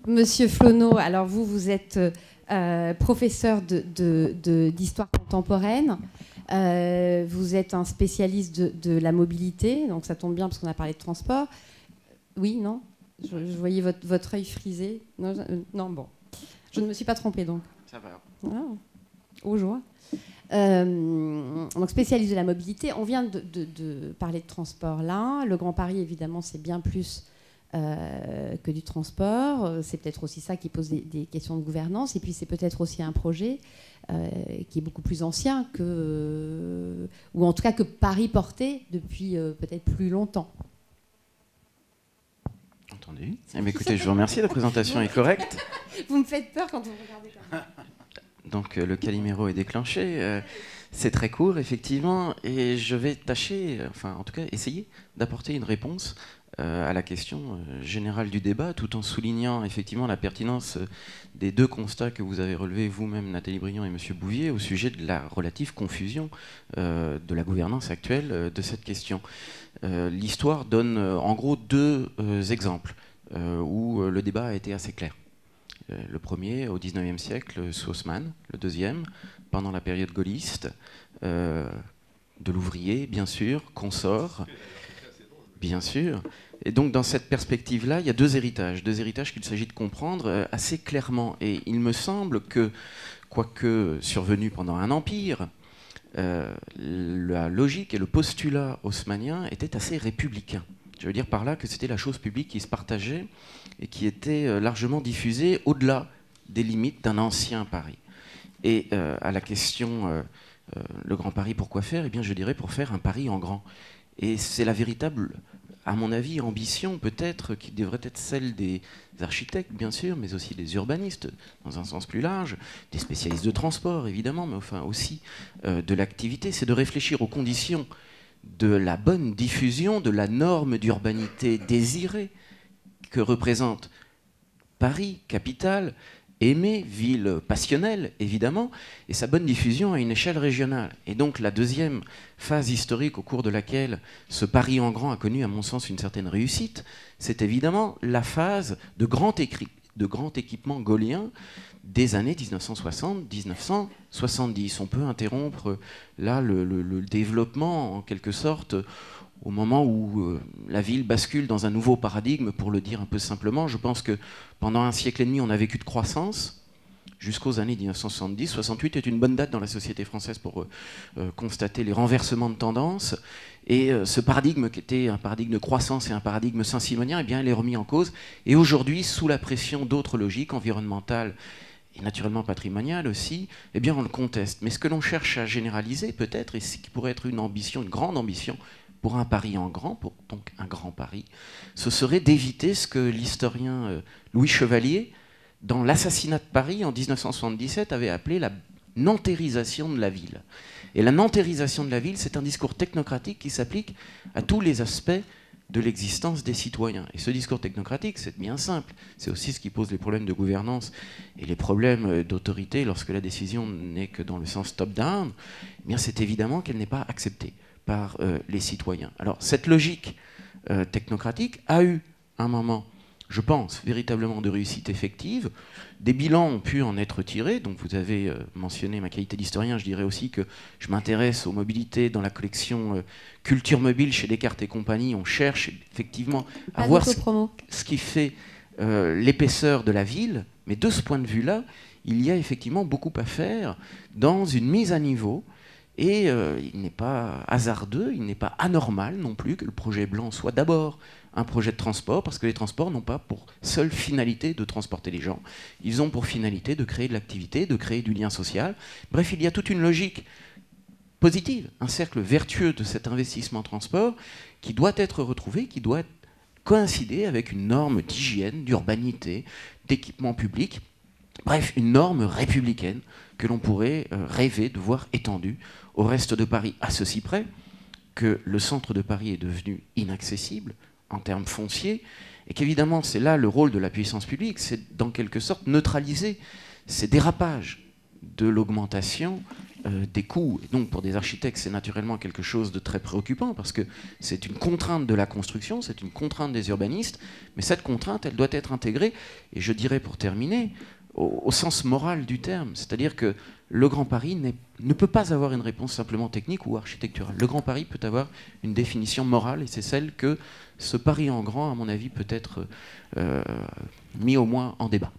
Monsieur Flonneau, alors vous êtes professeur d'histoire contemporaine. Vous êtes un spécialiste de la mobilité, donc ça tombe bien parce qu'on a parlé de transport. Oui, non ? Je voyais votre œil frisé. Non, bon. Je ne me suis pas trompée, donc. Ça va. Ah, aux joies. Donc spécialiste de la mobilité. On vient de parler de transport là. Le Grand Paris, évidemment, c'est bien plus que du transport. C'est peut-être aussi ça qui pose des questions de gouvernance. Et puis c'est peut-être aussi un projet qui est beaucoup plus ancien ou en tout cas que Paris portait depuis peut-être plus longtemps. Entendu. Eh bien, écoutez, je vous remercie. La présentation est correcte. Vous me faites peur quand vous me regardez comme ça. Donc le Calimero est déclenché. C'est très court, effectivement, et je vais tâcher, enfin en tout cas essayer d'apporter une réponse à la question générale du débat, tout en soulignant effectivement la pertinence des deux constats que vous avez relevés vous-même, Nathalie Briand et M. Bouvier, au sujet de la relative confusion de la gouvernance actuelle de cette question. L'histoire donne en gros deux exemples où le débat a été assez clair. Le premier, au XIXe siècle, sous Haussmann. Le deuxième, pendant la période gaulliste, de l'ouvrier, bien sûr, consort, bien sûr. Et donc, dans cette perspective-là, il y a deux héritages qu'il s'agit de comprendre assez clairement. Et il me semble que, quoique survenu pendant un empire, la logique et le postulat haussmannien étaient assez républicains. Je veux dire par là que c'était la chose publique qui se partageait et qui était largement diffusée au-delà des limites d'un ancien Paris. Et à la question le Grand Paris, pourquoi faire ? Eh bien, je dirais pour faire un Paris en grand. Et c'est la véritable, à mon avis, ambition peut-être qui devrait être celle des architectes, bien sûr, mais aussi des urbanistes, dans un sens plus large, des spécialistes de transport, évidemment, mais enfin aussi de l'activité, c'est de réfléchir aux conditions de la bonne diffusion de la norme d'urbanité désirée que représente Paris, capitale, aimée, ville passionnelle, évidemment, et sa bonne diffusion à une échelle régionale. Et donc la deuxième phase historique au cours de laquelle ce Paris en grand a connu, à mon sens, une certaine réussite, c'est évidemment la phase de grand équipement gaullien des années 1960-1970. On peut interrompre là le développement, en quelque sorte, au moment où la ville bascule dans un nouveau paradigme, pour le dire un peu simplement. Je pense que pendant un siècle et demi, on a vécu de croissance jusqu'aux années 1970. 68 est une bonne date dans la société française pour constater les renversements de tendance. Et ce paradigme, qui était un paradigme de croissance et un paradigme saint-simonien, eh bien, il est remis en cause. Et aujourd'hui, sous la pression d'autres logiques environnementales et naturellement patrimoniales aussi, eh bien, on le conteste. Mais ce que l'on cherche à généraliser, peut-être, et ce qui pourrait être une ambition, une grande ambition, pour un Paris en grand, pour donc un grand Paris, ce serait d'éviter ce que l'historien Louis Chevalier, dans l'assassinat de Paris en 1977, avait appelé la nantérisation de la ville. Et la nantérisation de la ville, c'est un discours technocratique qui s'applique à tous les aspects de l'existence des citoyens. Et ce discours technocratique, c'est bien simple. C'est aussi ce qui pose les problèmes de gouvernance et les problèmes d'autorité lorsque la décision n'est que dans le sens top-down. Eh bien, c'est évidemment qu'elle n'est pas acceptée par les citoyens. Alors, cette logique technocratique a eu un moment, je pense, véritablement de réussite effective. Des bilans ont pu en être tirés. Donc, vous avez mentionné ma qualité d'historien. Je dirais aussi que je m'intéresse aux mobilités dans la collection Culture Mobile chez Descartes et compagnie. On cherche effectivement à voir ce qui fait l'épaisseur de la ville. Mais de ce point de vue-là, il y a effectivement beaucoup à faire dans une mise à niveau. Et il n'est pas hasardeux, il n'est pas anormal non plus que le projet blanc soit d'abord un projet de transport, parce que les transports n'ont pas pour seule finalité de transporter les gens. Ils ont pour finalité de créer de l'activité, de créer du lien social. Bref, il y a toute une logique positive, un cercle vertueux de cet investissement transport qui doit être retrouvé, qui doit coïncider avec une norme d'hygiène, d'urbanité, d'équipement public. Bref, une norme républicaine que l'on pourrait rêver de voir étendue au reste de Paris, à ceci près que le centre de Paris est devenu inaccessible en termes fonciers, et qu'évidemment, c'est là le rôle de la puissance publique, c'est dans quelque sorte neutraliser ces dérapages de l'augmentation des coûts. Et donc pour des architectes, c'est naturellement quelque chose de très préoccupant parce que c'est une contrainte de la construction, c'est une contrainte des urbanistes, mais cette contrainte, elle doit être intégrée, et je dirais pour terminer, au sens moral du terme. C'est-à-dire que le Grand Paris ne peut pas avoir une réponse simplement technique ou architecturale. Le Grand Paris peut avoir une définition morale, et c'est celle que ce Paris en grand, à mon avis, peut être mis au moins en débat.